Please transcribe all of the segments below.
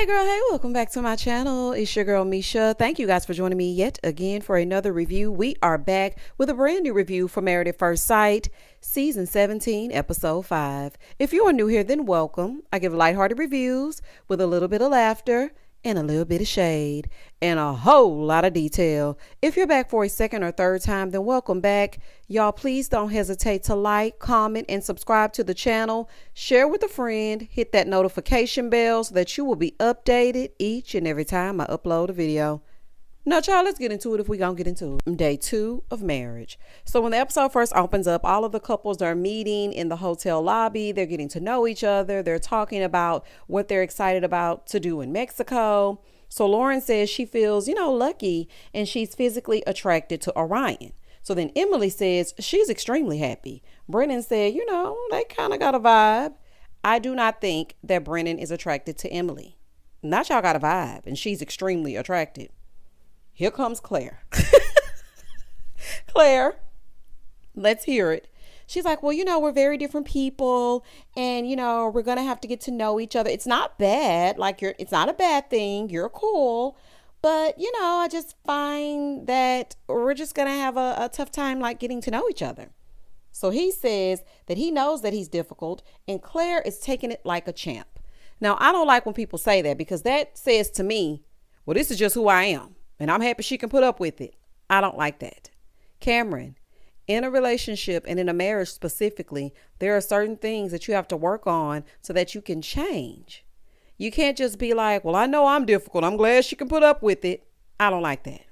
Hey girl, hey, welcome back to my channel. It's your girl Misha. Thank you guys for joining me yet again for another review. We are back with a brand new review for Married at First Sight, Season 17, Episode 5. If you are new here, then welcome. I give lighthearted reviews with a little bit of laughter and a little bit of shade and a whole lot of detail. If you're back for a second or third time, then welcome back. Y'all, please don't hesitate to like, comment, and subscribe to the channel. Share with a friend. Hit that notification bell so that you will be updated each and every time I upload a video. Now, y'all, let's get into it if we're going to get into it. Day 2 of marriage. So when the episode first opens up, all of the couples are meeting in the hotel lobby. They're getting to know each other. They're talking about what they're excited about to do in Mexico. So Lauren says she feels, lucky and she's physically attracted to Orion. So then Emily says she's extremely happy. Brennan said, they kind of got a vibe. I do not think that Brennan is attracted to Emily. Not y'all got a vibe and she's extremely attracted. Here comes Claire. Claire, let's hear it. She's like, well, we're very different people and, we're going to have to get to know each other. It's not bad. It's not a bad thing. You're cool. But, I just find that we're just going to have a tough time getting to know each other. So he says that he knows that he's difficult and Claire is taking it like a champ. Now, I don't like when people say that because that says to me, well, this is just who I am. And I'm happy she can put up with it. I don't like that. Cameron, in a relationship and in a marriage specifically, there are certain things that you have to work on so that you can change. You can't just be like, well, I know I'm difficult. I'm glad she can put up with it. I don't like that.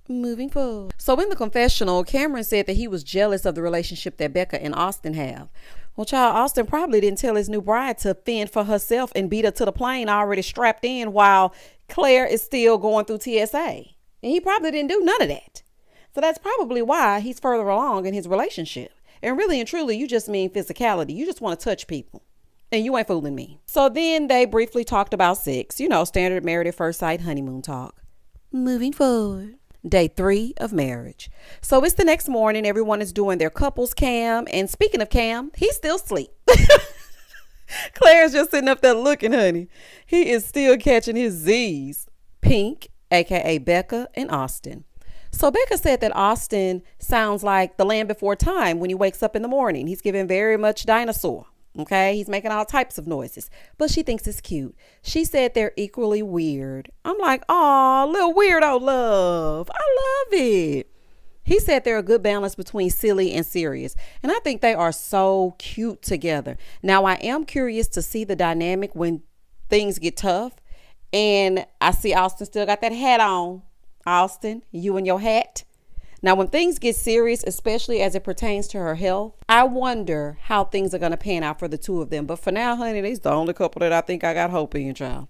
Moving forward. So in the confessional, Cameron said that he was jealous of the relationship that Becca and Austin have. Well, child, Austin probably didn't tell his new bride to fend for herself and beat her to the plane already strapped in while Claire is still going through TSA. And he probably didn't do none of that. So that's probably why he's further along in his relationship. And really and truly, you just mean physicality. You just want to touch people. And you ain't fooling me. So then they briefly talked about sex. Standard Married at First Sight honeymoon talk. Moving forward. Day 3 of marriage. So it's the next morning. Everyone is doing their couples cam. And speaking of Cam, he's still asleep. Claire's just sitting up there looking, honey. He is still catching his Z's. Pink, aka Becca, and Austin. So Becca said that Austin sounds like the Land Before Time when he wakes up in the morning. He's giving very much dinosaur. Okay, he's making all types of noises, but she thinks it's cute. She said they're equally weird. I'm like, aw, little weirdo love. I love it. He said they're a good balance between silly and serious. And I think they are so cute together. Now, I am curious to see the dynamic when things get tough. And I see Austin still got that hat on. Austin, you and your hat. Now, when things get serious, especially as it pertains to her health, I wonder how things are going to pan out for the two of them. But for now, honey, they's the only couple that I think I got hope in, child.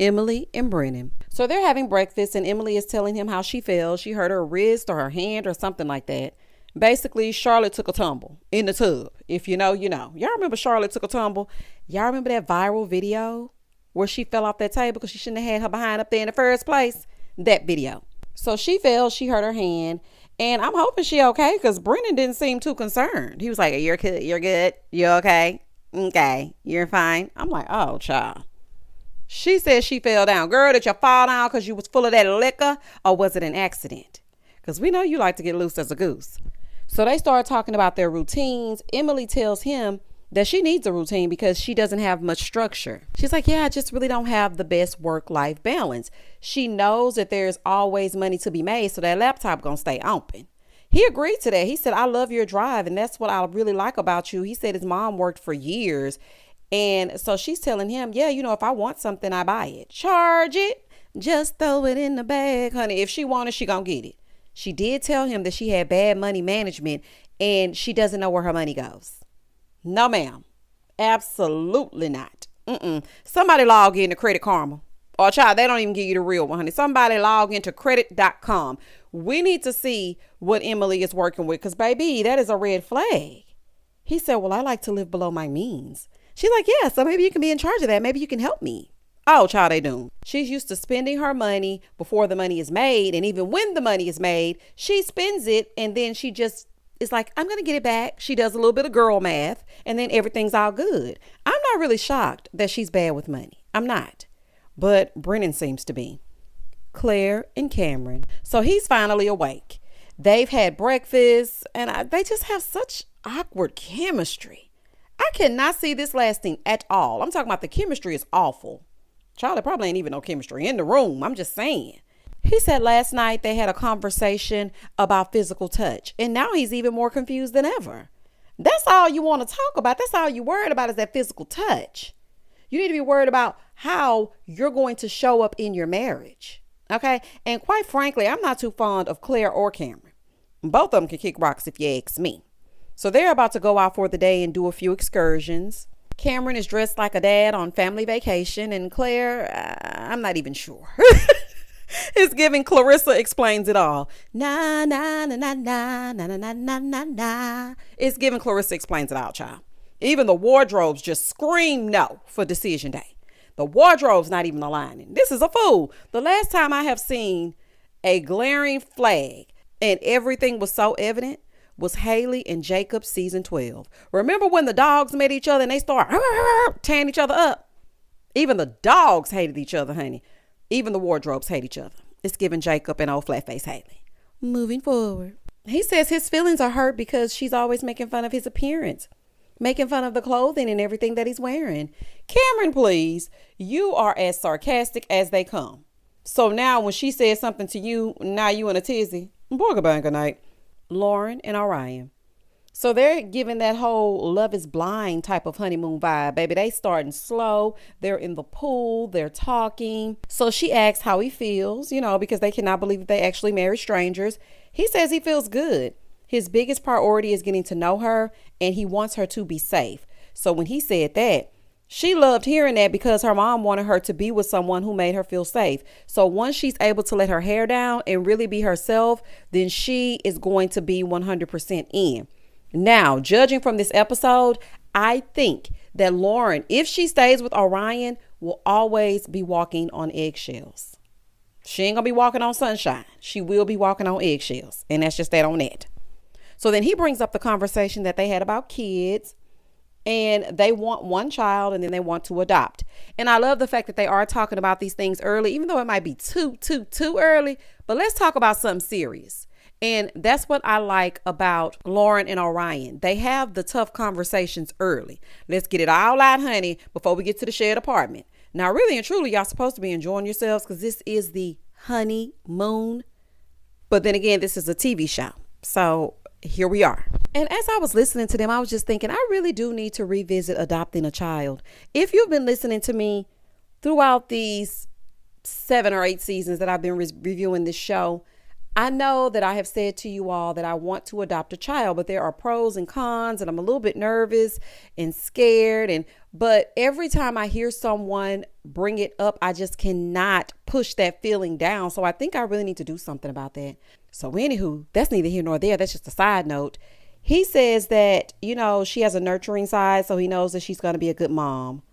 Emily and Brennan. So they're having breakfast and Emily is telling him how she fell. She hurt her wrist or her hand or something like that. Basically, Charlotte took a tumble in the tub. If you know, you know. Y'all remember Charlotte took a tumble? Y'all remember that viral video where she fell off that table because she shouldn't have had her behind up there in the first place? That video. So she fell. She hurt her hand. And I'm hoping she okay because Brennan didn't seem too concerned. He was like, you're good. You're good. You okay? Okay. You're fine. I'm like, oh, child. She said she fell down. Girl, did you fall down because you was full of that liquor or was it an accident? Because we know you like to get loose as a goose. So they started talking about their routines. Emily tells him that she needs a routine because she doesn't have much structure. She's like, yeah, I just really don't have the best work-life balance. She knows that there's always money to be made, so that laptop gonna stay open. He agreed to that. He said, I love your drive, and that's what I really like about you. He said his mom worked for years, and so she's telling him, yeah, if I want something, I buy it. Charge it. Just throw it in the bag, honey. If she want it, she gonna get it. She did tell him that she had bad money management, and she doesn't know where her money goes. No, ma'am. Absolutely not. Somebody log into Credit Karma. Or child, they don't even give you the real one, honey. Somebody log into credit.com. We need to see what Emily is working with because, baby, that is a red flag. He said, well, I like to live below my means. She's like, yeah, so maybe you can be in charge of that. Maybe you can help me. Oh, child, they do. She's used to spending her money before the money is made. And even when the money is made, she spends it and then she just is like, I'm going to get it back. She does a little bit of girl math and then everything's all good. I'm not really shocked that she's bad with money. I'm not. but Brennan seems to be. Claire and Cameron. So he's finally awake. They've had breakfast and they just have such awkward chemistry. I cannot see this lasting at all. I'm talking about the chemistry is awful. Charlie probably ain't even no chemistry in the room. I'm just saying. He said last night they had a conversation about physical touch, and now he's even more confused than ever. That's all you want to talk about. That's all you're worried about is that physical touch. You need to be worried about how you're going to show up in your marriage. Okay. And quite frankly, I'm not too fond of Claire or Cameron. Both of them can kick rocks if you ask me. So they're about to go out for the day and do a few excursions. Cameron is dressed like a dad on family vacation, and Claire, I'm not even sure. It's giving Clarissa explains it all. Na na na na na na na na na na. It's giving Clarissa explains it all, child. Even the wardrobes just scream no for decision day. The wardrobe's not even aligning. This is a fool. The last time I have seen a glaring flag and everything was so evident was Haley and Jacob season 12. Remember when the dogs met each other and they started tearing each other up? Even the dogs hated each other, honey. Even the wardrobes hate each other. It's giving Jacob and old flat face Haley. Moving forward. He says his feelings are hurt because she's always making fun of his appearance, making fun of the clothing and everything that he's wearing. Cameron, please, you are as sarcastic as they come. So now when she says something to you, now you in a tizzy. Boy, goodbye, good night. Lauren and Orion. So they're giving that whole Love is Blind type of honeymoon vibe, baby. They starting slow. They're in the pool. They're talking. So she asks how he feels, because they cannot believe that they actually married strangers. He says he feels good. His biggest priority is getting to know her, and he wants her to be safe. So when he said that, she loved hearing that because her mom wanted her to be with someone who made her feel safe. So once she's able to let her hair down and really be herself, then she is going to be 100% in. Now, judging from this episode, I think that Lauren, if she stays with Orion, will always be walking on eggshells. She ain't gonna be walking on sunshine. She will be walking on eggshells. And that's just that on that. So then he brings up the conversation that they had about kids, and they want one child and then they want to adopt. And I love the fact that they are talking about these things early, even though it might be too early. But let's talk about something serious. And that's what I like about Lauren and Orion. They have the tough conversations early. Let's get it all out, honey, before we get to the shared apartment. Now, really and truly, y'all supposed to be enjoying yourselves because this is the honeymoon. But then again, this is a TV show. So here we are. And as I was listening to them, I was just thinking, I really do need to revisit adopting a child. If you've been listening to me throughout these 7 or 8 seasons that I've been reviewing this show, I know that I have said to you all that I want to adopt a child, but there are pros and cons, and I'm a little bit nervous and scared. But every time I hear someone bring it up, I just cannot push that feeling down. So I think I really need to do something about that. So anywho, that's neither here nor there. That's just a side note. He says that, she has a nurturing side, so he knows that she's going to be a good mom.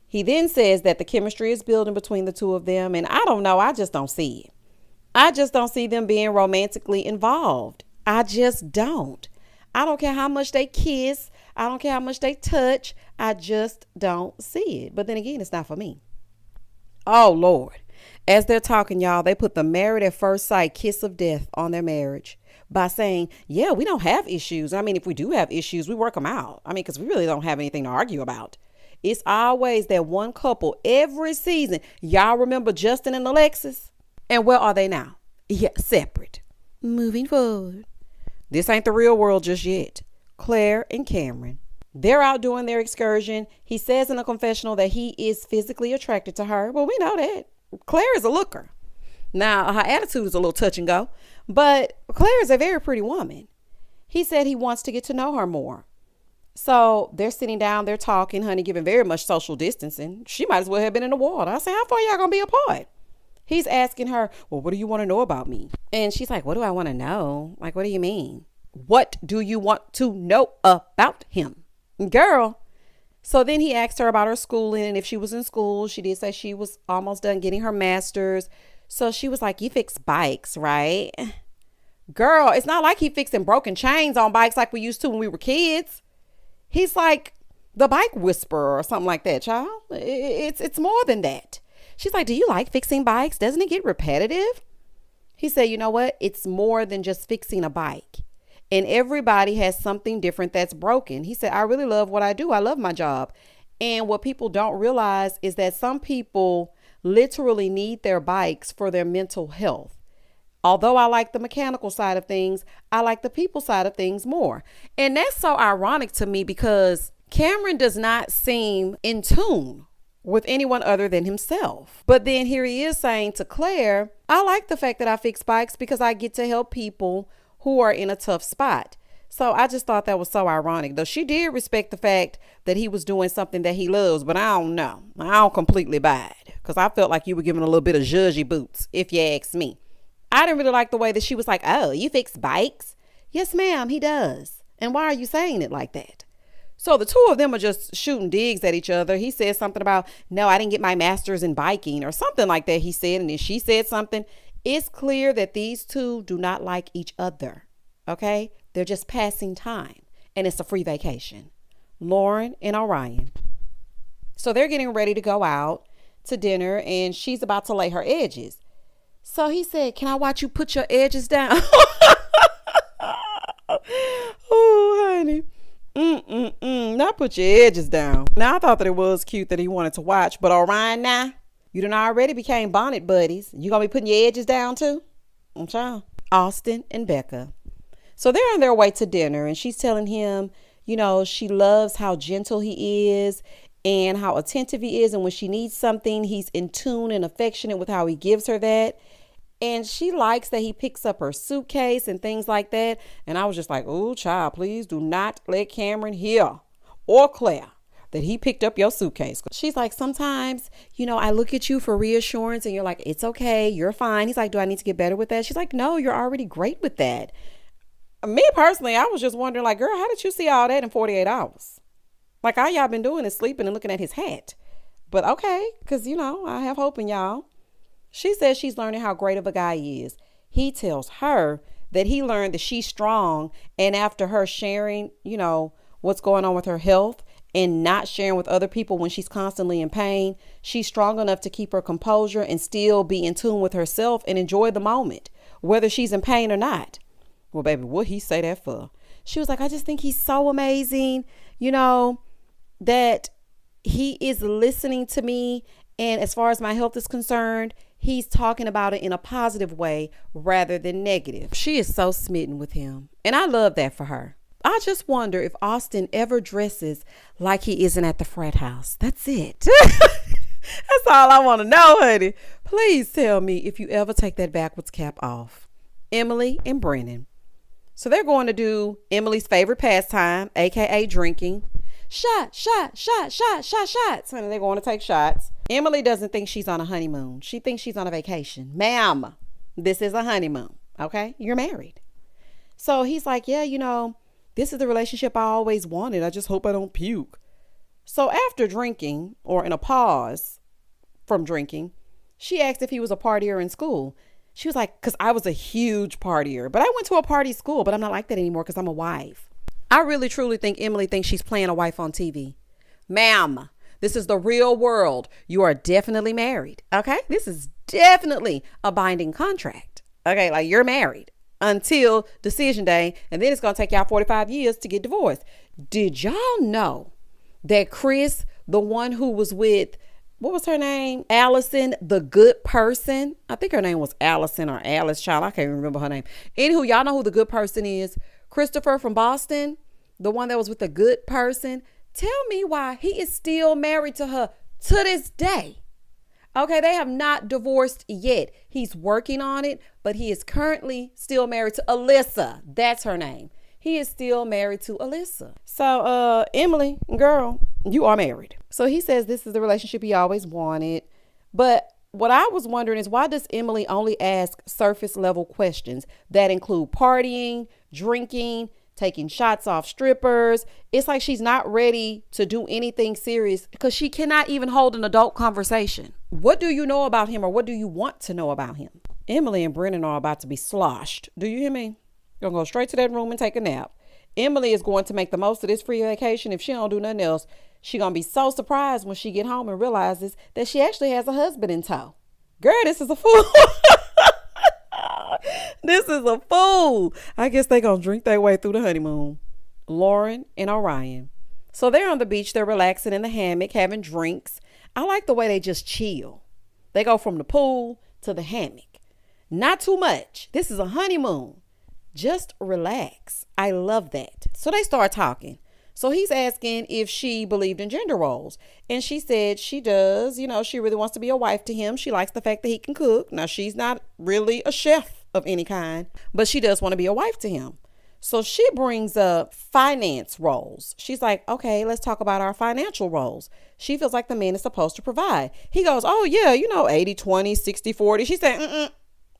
He then says that the chemistry is building between the two of them. And I don't know. I just don't see it. I just don't see them being romantically involved. I just don't. I don't care how much they kiss. I don't care how much they touch. I just don't see it. But then again, it's not for me. Oh, Lord. As they're talking, y'all, they put the married at first sight kiss of death on their marriage by saying, yeah, we don't have issues. I mean, if we do have issues, we work them out. I mean, because we really don't have anything to argue about. It's always that one couple every season. Y'all remember Justin and Alexis? And where are they now? Yeah, separate. Moving forward. This ain't the real world just yet. Claire and Cameron. They're out doing their excursion. He says in a confessional that he is physically attracted to her. Well, we know that. Claire is a looker. Now, her attitude is a little touch and go, but Claire is a very pretty woman. He said he wants to get to know her more. So they're sitting down, they're talking, honey, giving very much social distancing. She might as well have been in the water. I say, how far y'all gonna be apart? He's asking her, well, what do you want to know about me? And she's like, what do I want to know? Like, what do you mean? What do you want to know about him? Girl. So then he asked her about her schooling and if she was in school. She did say she was almost done getting her master's. So she was like, you fix bikes, right? Girl, it's not like he fixing broken chains on bikes like we used to when we were kids. He's like the bike whisperer or something like that, child. It's more than that. She's like, do you like fixing bikes? Doesn't it get repetitive? He said, you know what? It's more than just fixing a bike. And everybody has something different that's broken. He said, I really love what I do. I love my job. And what people don't realize is that some people literally need their bikes for their mental health. Although I like the mechanical side of things, I like the people side of things more. And that's so ironic to me because Cameron does not seem in tune with anyone other than himself. But then here he is saying to Claire, I like the fact that I fix bikes because I get to help people who are in a tough spot. So I just thought that was so ironic, though she did respect the fact that he was doing something that he loves, but I don't know. I don't completely buy it because I felt like you were giving a little bit of judgy boots, if you ask me. I didn't really like the way that she was like, oh, you fix bikes? Yes, ma'am, he does. And why are you saying it like that? So the two of them are just shooting digs at each other. He said something about, no, I didn't get my master's in biking or something like that, he said. And then she said something. It's clear that these two do not like each other. Okay? They're just passing time. And it's a free vacation. Lauren and Orion. So they're getting ready to go out to dinner and she's about to lay her edges. So he said, can I watch you put your edges down? Oh, honey. Not put your edges down. Now, I thought that it was cute that he wanted to watch, but Orion, now, you done already became bonnet buddies. You gonna be putting your edges down too? I'm sure. Austin and Becca. So they're on their way to dinner and she's telling him, you know, she loves how gentle he is and how attentive he is. And when she needs something, he's in tune and affectionate with how he gives her that. And she likes that he picks up her suitcase and things like that. And I was just like, oh, child, please do not let Cameron hear or Claire that he picked up your suitcase. She's like, sometimes, you know, I look at you for reassurance and you're like, it's okay, you're fine. He's like, do I need to get better with that? She's like, no, you're already great with that. Me personally, I was just wondering, like, girl, how did you see all that in 48 hours? Like, all y'all been doing is sleeping and looking at his hat. But okay, because, you know, I have hope in y'all. She says she's learning how great of a guy he is. He tells her that he learned that she's strong. And after her sharing, you know, what's going on with her health and not sharing with other people when she's constantly in pain, she's strong enough to keep her composure and still be in tune with herself and enjoy the moment, whether she's in pain or not. Well, baby, what he say that for? She was like, I just think he's so amazing, you know, that he is listening to me. And as far as my health is concerned, he's talking about it in a positive way rather than negative. She is so smitten with him. And I love that for her. I just wonder if Austin ever dresses like he isn't at the frat house. That's it. That's all I want to know, honey. Please tell me if you ever take that backwards cap off. Emily and Brennan. So they're going to do Emily's favorite pastime, aka drinking. Shots. Honey, they're going to take shots. Emily doesn't think she's on a honeymoon. She thinks she's on a vacation. Ma'am, this is a honeymoon. Okay? You're married. So he's like, yeah, you know, this is the relationship I always wanted. I just hope I don't puke. So after drinking, or in a pause from drinking, she asked if he was a partier in school. She was like, because I was a huge partier, but I went to a party school, but I'm not like that anymore because I'm a wife. I really, truly think Emily thinks she's playing a wife on TV. Ma'am, this is the real world. You are definitely married. Okay. This is definitely a binding contract. Okay. Like you're married until decision day. And then it's going to take y'all 45 years to get divorced. Did y'all know that Chris, the one who was with, what was her name? Allison, the good person. I think her name was Allison or Alice Child. I can't remember her name. Anywho, y'all know who the good person is. Christopher from Boston, the one that was with the good person. Tell me why he is still married to her to this day. Okay, they have not divorced yet. He's working on it, but he is currently still married to Alyssa. That's her name. He is still married to Alyssa. So, Emily, girl, you are married. So he says this is the relationship he always wanted. But what I was wondering is, why does Emily only ask surface level questions that include partying, drinking, taking shots off strippers? It's like she's not ready to do anything serious because she cannot even hold an adult conversation. What do you know about him, or what do you want to know about him? Emily and Brennan are about to be sloshed. Do you hear me? Gonna go straight to that room and take a nap. Emily is going to make the most of this free vacation. If she don't do nothing else, she gonna be so surprised when she get home and realizes that she actually has a husband in tow. Girl, this is a fool. This is a fool. I guess they gonna drink their way through the honeymoon. Lauren and Orion. So they're on the beach. They're relaxing in the hammock, having drinks. I like the way they just chill. They go from the pool to the hammock. Not too much. This is a honeymoon. Just relax. I love that. So they start talking. So he's asking if she believed in gender roles. And she said she does. You know, she really wants to be a wife to him. She likes the fact that he can cook. Now, she's not really a chef of any kind, but she does want to be a wife to him. So she brings up finance roles. She's like, okay, let's talk about our financial roles. She feels like the man is supposed to provide. He goes, oh, yeah, 80-20, 60-40. She said,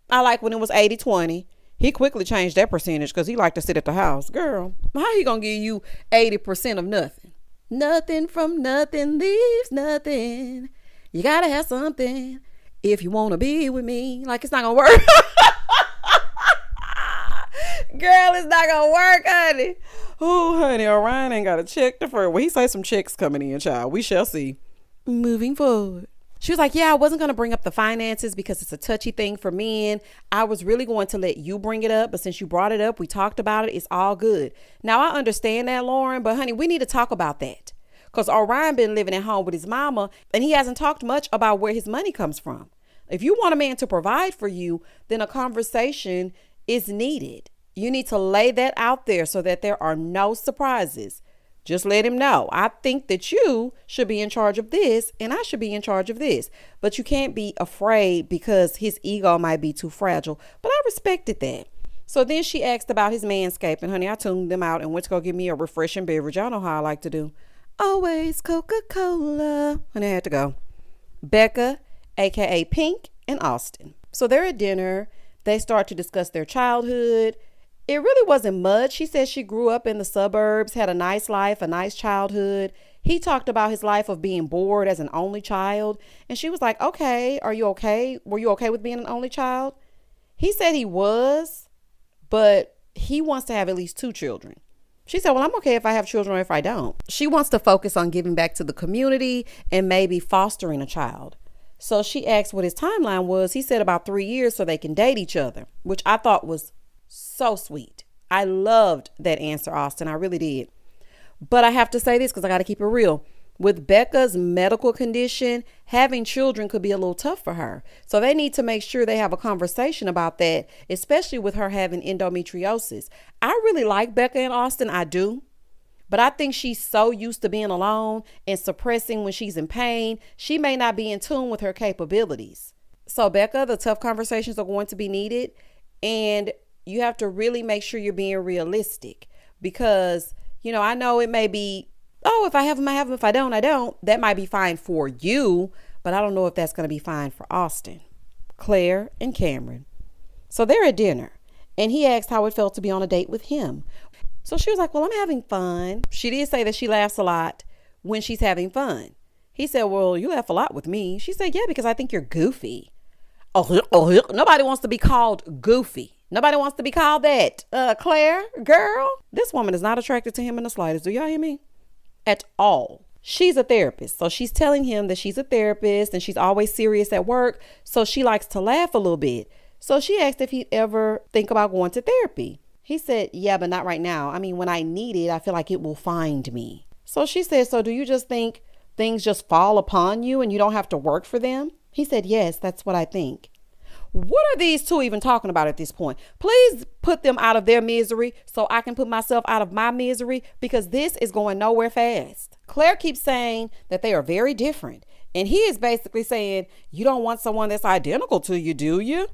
I like when it was 80-20. He quickly changed that percentage because he liked to sit at the house. Girl, how he going to give you 80% of nothing? Nothing from nothing leaves nothing. You got to have something if you want to be with me. Like, it's not going to work. Girl, it's not gonna work, honey. Oh, honey, Orion ain't got a check deferred. Well, he say some checks coming in, child. We shall see. Moving forward. She was like, yeah, I wasn't going to bring up the finances because it's a touchy thing for men. I was really going to let you bring it up. But since you brought it up, we talked about it. It's all good. Now, I understand that, Lauren. But, honey, we need to talk about that. Because Orion been living at home with his mama. And he hasn't talked much about where his money comes from. If you want a man to provide for you, then a conversation is needed. You need to lay that out there so that there are no surprises. Just let him know. I think that you should be in charge of this and I should be in charge of this. But you can't be afraid because his ego might be too fragile. But I respected that. So then she asked about his manscaping. Honey, I tuned them out and went to go get me a refreshing beverage. Y'all know how I like to do. Always Coca-Cola. And I had to go. Becca, aka Pink, and Austin. So they're at dinner. They start to discuss their childhood. It really wasn't much. She said she grew up in the suburbs, had a nice life, a nice childhood. He talked about his life of being bored as an only child. And she was like, okay, are you okay? Were you okay with being an only child? He said he was, but he wants to have at least 2 children. She said, well, I'm okay if I have children or if I don't. She wants to focus on giving back to the community and maybe fostering a child. So she asked what his timeline was. He said about 3 years so they can date each other, which I thought was so sweet. I loved that answer, Austin. I really did. But I have to say this because I got to keep it real. With Becca's medical condition, having children could be a little tough for her. So they need to make sure they have a conversation about that, especially with her having endometriosis. I really like Becca and Austin. I do. But I think she's so used to being alone and suppressing when she's in pain. She may not be in tune with her capabilities. So Becca, the tough conversations are going to be needed. And you have to really make sure you're being realistic because, I know it may be, oh, if I have them, I have them. If I don't, I don't. That might be fine for you, but I don't know if that's going to be fine for Austin, Claire, and Cameron. So they're at dinner and he asked how it felt to be on a date with him. So she was like, well, I'm having fun. She did say that she laughs a lot when she's having fun. He said, well, you laugh a lot with me. She said, yeah, because I think you're goofy. Oh, nobody wants to be called goofy. Nobody wants to be called that. Claire, girl, this woman is not attracted to him in the slightest. Do y'all hear me? At all. She's a therapist. So she's telling him that she's a therapist and she's always serious at work. So she likes to laugh a little bit. So she asked if he'd ever think about going to therapy. He said, yeah, but not right now. I mean, when I need it, I feel like it will find me. So she said, so do you just think things just fall upon you and you don't have to work for them? He said, yes, that's what I think. What are these two even talking about at this point? Please put them out of their misery so I can put myself out of my misery because this is going nowhere fast. Claire keeps saying that they are very different. And he is basically saying, you don't want someone that's identical to you, do you?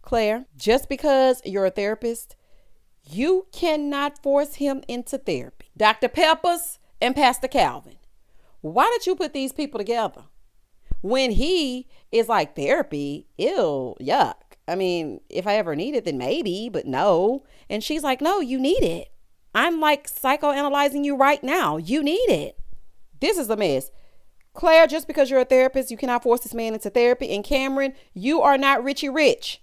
Claire, just because you're a therapist, you cannot force him into therapy. Dr. Peppers and Pastor Calvin. Why did you put these people together? When he is like therapy, ew, yuck. I mean, if I ever need it, then maybe, but no. And she's like, no, you need it. I'm like psychoanalyzing you right now. You need it. This is a mess. Claire, just because you're a therapist, you cannot force this man into therapy. And Cameron, you are not Richie Rich.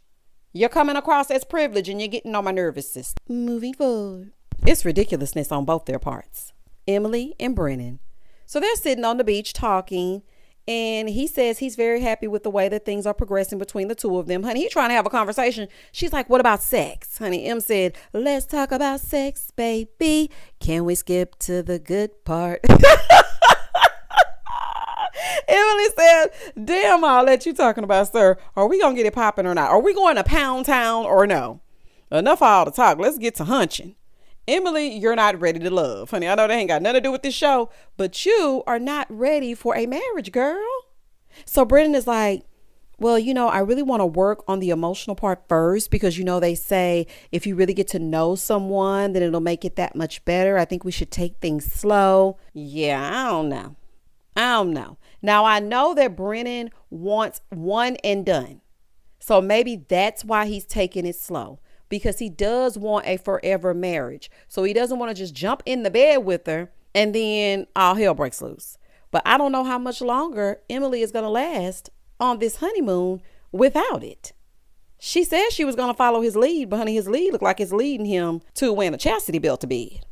You're coming across as privileged and you're getting on my nervous system. Moving forward. It's ridiculousness on both their parts. Emily and Brennan. So they're sitting on the beach talking, and he says he's very happy with the way that things are progressing between the two of them. Honey, he's trying to have a conversation. She's like, what about sex? Honey, M said, let's talk about sex, baby. Can we skip to the good part? Emily said, damn, all that you talking about, sir. Are we going to get it popping or not? Are we going to Pound Town or no? Enough of all the talk. Let's get to hunching. Emily, you're not ready to love. Honey, I know that ain't got nothing to do with this show, but you are not ready for a marriage, girl. So Brennan is like, well, I really want to work on the emotional part first because, they say if you really get to know someone, then it'll make it that much better. I think we should take things slow. Yeah, I don't know. Now, I know that Brennan wants one and done. So maybe that's why he's taking it slow, because he does want a forever marriage. So he doesn't want to just jump in the bed with her and then all hell breaks loose. But I don't know how much longer Emily is going to last on this honeymoon without it. She said she was going to follow his lead, but honey, his lead looked like it's leading him to wearing a chastity belt to bed.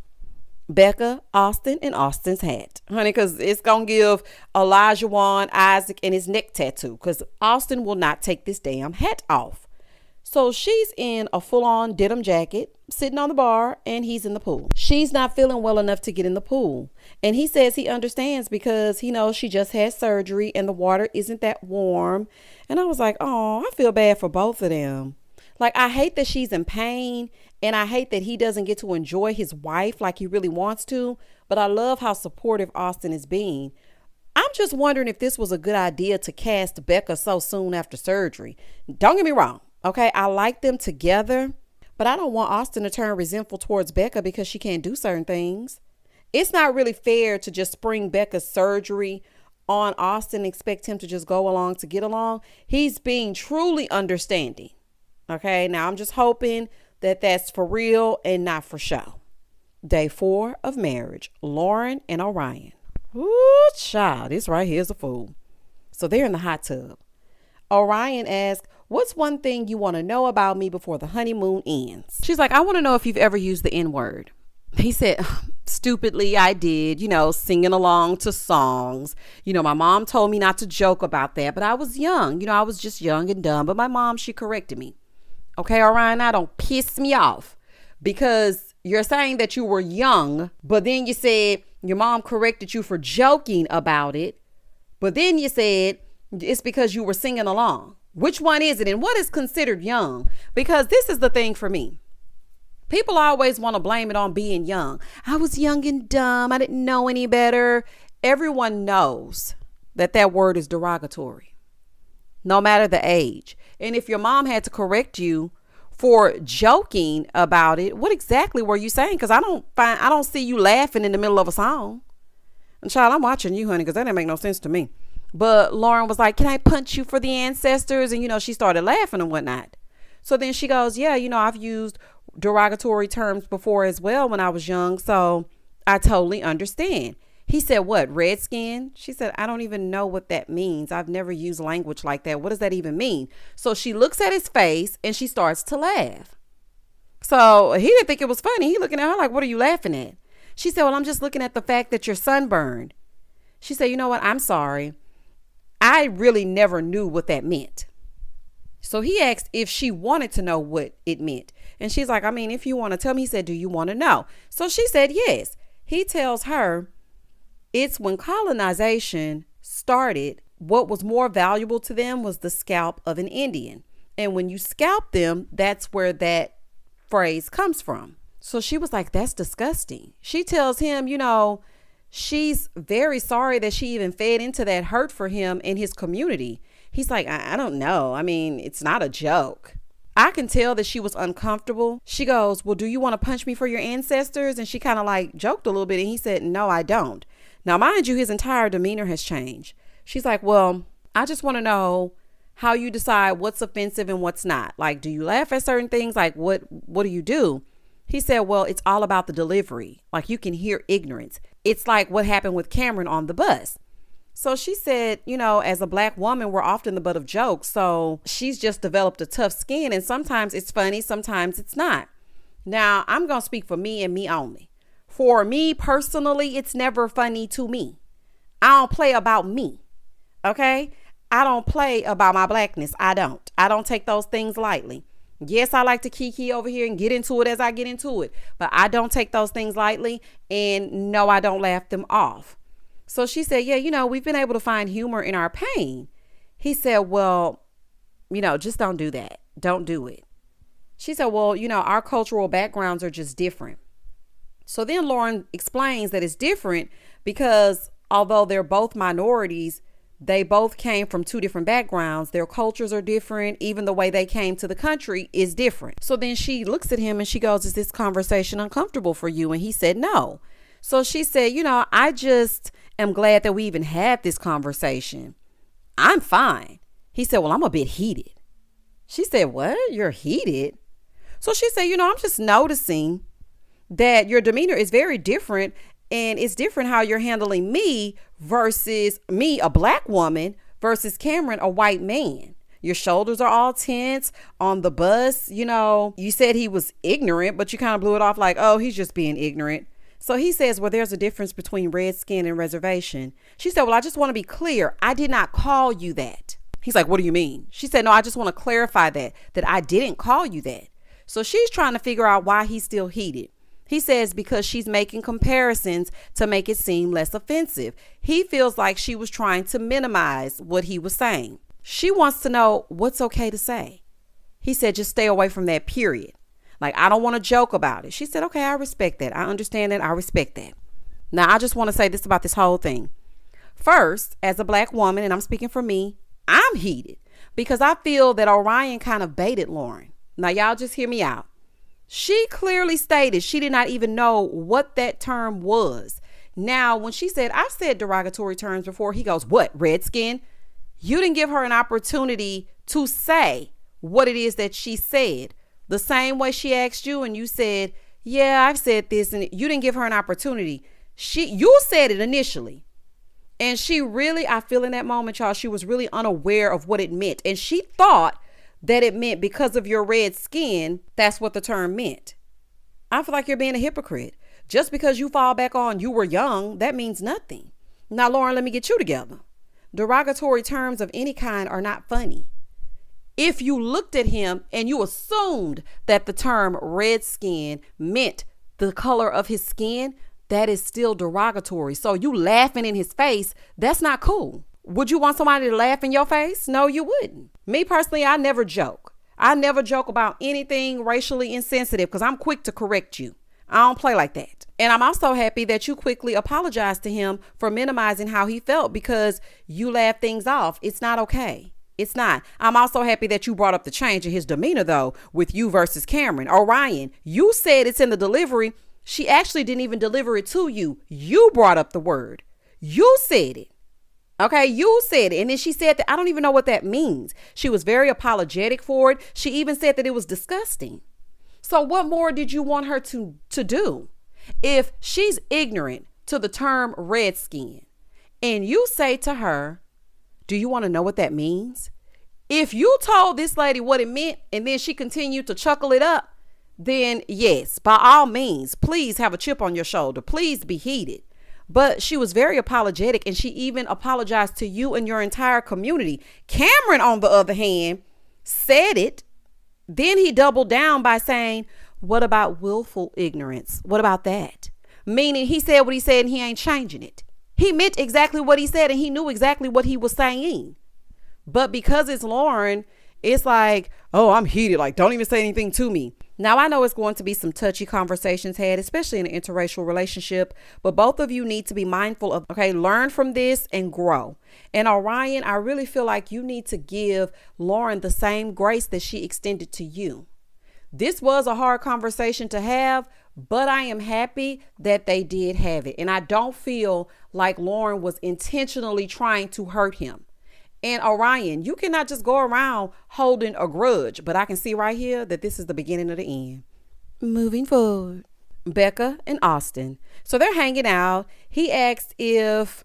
Becca, Austin, and Austin's hat. Honey, because it's going to give Elijah Wan, Isaac, and his neck tattoo, because Austin will not take this damn hat off. So she's in a full-on denim jacket, sitting on the bar, and he's in the pool. She's not feeling well enough to get in the pool. And he says he understands because he knows she just had surgery and the water isn't that warm. And I was like, oh, I feel bad for both of them. Like, I hate that she's in pain, and I hate that he doesn't get to enjoy his wife like he really wants to, but I love how supportive Austin is being. I'm just wondering if this was a good idea to cast Becca so soon after surgery. Don't get me wrong, okay? I like them together, but I don't want Austin to turn resentful towards Becca because she can't do certain things. It's not really fair to just spring Becca's surgery on Austin and expect him to just go along to get along. He's being truly understanding. Okay, now I'm just hoping that that's for real and not for show. Day 4 of marriage, Lauren and Orion. Ooh, child, this right here is a fool. So they're in the hot tub. Orion asks, what's one thing you want to know about me before the honeymoon ends? She's like, I want to know if you've ever used the N-word. He said, stupidly, I did, singing along to songs. My mom told me not to joke about that, but I was young. I was just young and dumb. But my mom, she corrected me. Okay, Orion, now don't piss me off because you're saying that you were young, but then you said your mom corrected you for joking about it. But then you said it's because you were singing along. Which one is it? And what is considered young? Because this is the thing for me. People always want to blame it on being young. I was young and dumb. I didn't know any better. Everyone knows that that word is derogatory, no matter the age. And if your mom had to correct you for joking about it, what exactly were you saying? Because I don't see you laughing in the middle of a song. And child, I'm watching you, honey, because that didn't make no sense to me. But Lauren was like, can I punch you for the ancestors? And, she started laughing and whatnot. So then she goes, yeah, I've used derogatory terms before as well when I was young. So I totally understand. He said, what, redskin? She said, I don't even know what that means. I've never used language like that. What does that even mean? So she looks at his face and she starts to laugh. So he didn't think it was funny. He looking at her like, what are you laughing at? She said, well, I'm just looking at the fact that you're sunburned. She said, you know what? I'm sorry. I really never knew what that meant. So he asked if she wanted to know what it meant. And she's like, if you want to tell me. He said, do you want to know? So she said, yes. He tells her, it's when colonization started, what was more valuable to them was the scalp of an Indian. And when you scalp them, that's where that phrase comes from. So she was like, that's disgusting. She tells him, she's very sorry that she even fed into that hurt for him in his community. He's like, I don't know. It's not a joke. I can tell that she was uncomfortable. She goes, well, do you want to punch me for your ancestors? And she kind of like joked a little bit. And he said, no, I don't. Now, mind you, his entire demeanor has changed. She's like, well, I just want to know how you decide what's offensive and what's not. Like, do you laugh at certain things? Like, what do you do? He said, well, it's all about the delivery. Like, you can hear ignorance. It's like what happened with Cameron on the bus. So she said, as a Black woman, we're often the butt of jokes. So she's just developed a tough skin. And sometimes it's funny. Sometimes it's not. Now, I'm going to speak for me and me only. For me personally, it's never funny to me. I don't play about me. Okay? I don't play about my blackness. I don't. I don't take those things lightly. Yes, I like to kiki over here and get into it as I get into it, but I don't take those things lightly. And no, I don't laugh them off. So she said, yeah, we've been able to find humor in our pain. He said, well, just don't do that. Don't do it. She said, well, our cultural backgrounds are just different. So then Lauren explains that it's different because although they're both minorities, they both came from two different backgrounds. Their cultures are different. Even the way they came to the country is different. So then she looks at him and she goes, is this conversation uncomfortable for you? And he said, no. So she said, I just am glad that we even had this conversation. I'm fine. He said, well, I'm a bit heated. She said, what? You're heated? So she said, I'm just noticing that your demeanor is very different. And it's different how you're handling me versus me, a black woman, versus Cameron, a white man. Your shoulders are all tense on the bus. You said he was ignorant, but you kind of blew it off like, oh, he's just being ignorant. So he says, well, there's a difference between red skin and reservation. She said, well, I just want to be clear. I did not call you that. He's like, what do you mean? She said, no, I just want to clarify that I didn't call you that. So she's trying to figure out why he's still heated. He says because she's making comparisons to make it seem less offensive. He feels like she was trying to minimize what he was saying. She wants to know what's okay to say. He said, just stay away from that, period. Like, I don't want to joke about it. She said, okay, I respect that. I understand that. I respect that. Now, I just want to say this about this whole thing. First, as a black woman, and I'm speaking for me, I'm heated because I feel that Orion kind of baited Lauren. Now, y'all just hear me out. She clearly stated she did not even know what that term was. Now, when she said, I've said derogatory terms before, he goes, what, redskin? You didn't give her an opportunity to say what it is that she said. The same way she asked you and you said, yeah, I've said this, and you didn't give her an opportunity. You said it initially. And she really, I feel in that moment, y'all, she was really unaware of what it meant. And she thought that it meant because of your red skin, that's what the term meant. I feel like you're being a hypocrite. Just because you fall back on you were young, that means nothing. Now, Lauren, let me get you together. Derogatory terms of any kind are not funny. If you looked at him and you assumed that the term red skin meant the color of his skin, that is still derogatory. So you laughing in his face, that's not cool. Would you want somebody to laugh in your face? No, you wouldn't. Me personally, I never joke. I never joke about anything racially insensitive because I'm quick to correct you. I don't play like that. And I'm also happy that you quickly apologized to him for minimizing how he felt because you laughed things off. It's not okay. It's not. I'm also happy that you brought up the change in his demeanor, though, with you versus Cameron. Orion, you said it's in the delivery. She actually didn't even deliver it to you. You brought up the word. You said it. Okay, you said it. And then she said that I don't even know what that means. She was very apologetic for it. She even said that it was disgusting. So what more did you want her to do? If she's ignorant to the term red skin and you say to her, do you want to know what that means? If you told this lady what it meant and then she continued to chuckle it up, then yes, by all means, please have a chip on your shoulder. Please be heated. But she was very apologetic and she even apologized to you and your entire community. Cameron, on the other hand, said it. Then he doubled down by saying, what about willful ignorance? What about that? Meaning he said what he said and he ain't changing it. He meant exactly what he said and he knew exactly what he was saying. But because it's Lauren, it's like, oh, I'm heated. Like, don't even say anything to me. Now, I know it's going to be some touchy conversations had, especially in an interracial relationship, but both of you need to be mindful of, okay, learn from this and grow. And Orion, I really feel like you need to give Lauren the same grace that she extended to you. This was a hard conversation to have, but I am happy that they did have it. And I don't feel like Lauren was intentionally trying to hurt him. And Orion, you cannot just go around holding a grudge, but I can see right here that this is the beginning of the end. Moving forward, Becca and Austin. So they're hanging out. He asked if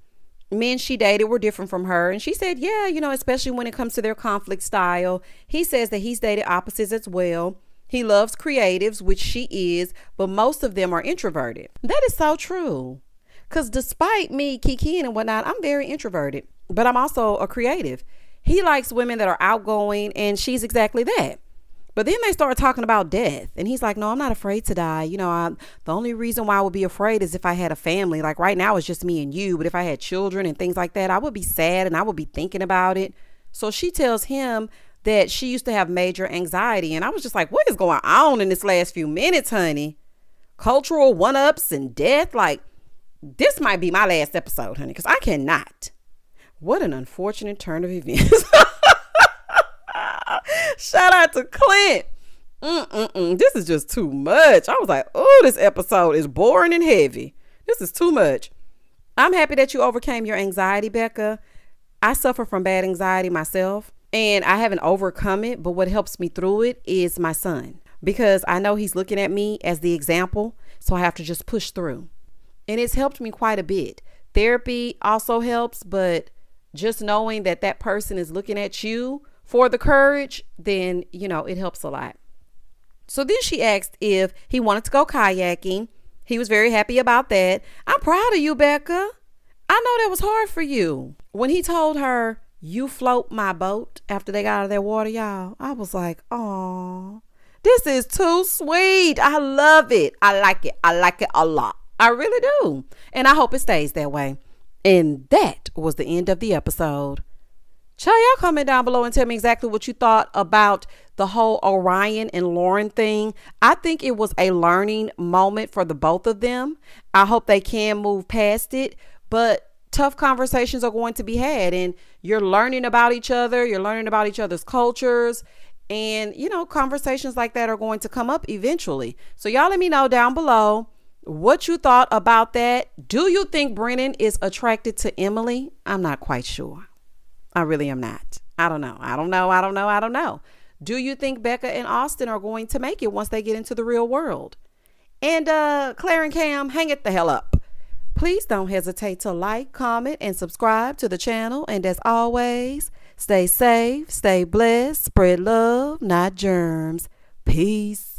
men she dated were different from her. And she said, yeah, especially when it comes to their conflict style. He says that he's dated opposites as well. He loves creatives, which she is, but most of them are introverted. That is so true. Because despite me kikiing and whatnot, I'm very introverted, but I'm also a creative. He likes women that are outgoing, and she's exactly that. But then they start talking about death, and he's like, no, I'm not afraid to die. The only reason why I would be afraid is if I had a family. Like right now, it's just me and you. But if I had children and things like that, I would be sad and I would be thinking about it. So she tells him that she used to have major anxiety. And I was just like, what is going on in this last few minutes, honey? Cultural one-ups and death. Like, this might be my last episode, honey, because I cannot. What an unfortunate turn of events. Shout out to Clint. This is just too much. I was like, oh, this episode is boring and heavy. This is too much. I'm happy that you overcame your anxiety, Becca. I suffer from bad anxiety myself, and I haven't overcome it. But what helps me through it is my son, because I know he's looking at me as the example. So I have to just push through. And it's helped me quite a bit. Therapy also helps, but just knowing that that person is looking at you for the courage, then, it helps a lot. So then she asked if he wanted to go kayaking. He was very happy about that. I'm proud of you, Becca. I know that was hard for you. When he told her, you float my boat after they got out of their water, y'all, I was like, oh, this is too sweet. I love it. I like it. I like it a lot. I really do. And I hope it stays that way. And that was the end of the episode. Child, y'all comment down below and tell me exactly what you thought about the whole Orion and Lauren thing. I think it was a learning moment for the both of them. I hope they can move past it, but tough conversations are going to be had, and you're learning about each other. You're learning about each other's cultures, and conversations like that are going to come up eventually. So y'all let me know down below what you thought about that. Do you think Brennan is attracted to Emily? I'm not quite sure. I really am not. I don't know. Do you think Becca and Austin are going to make it once they get into the real world? And Claire and Cam, hang it the hell up. Please don't hesitate to like, comment, and subscribe to the channel. And as always, stay safe, stay blessed, spread love, not germs. Peace.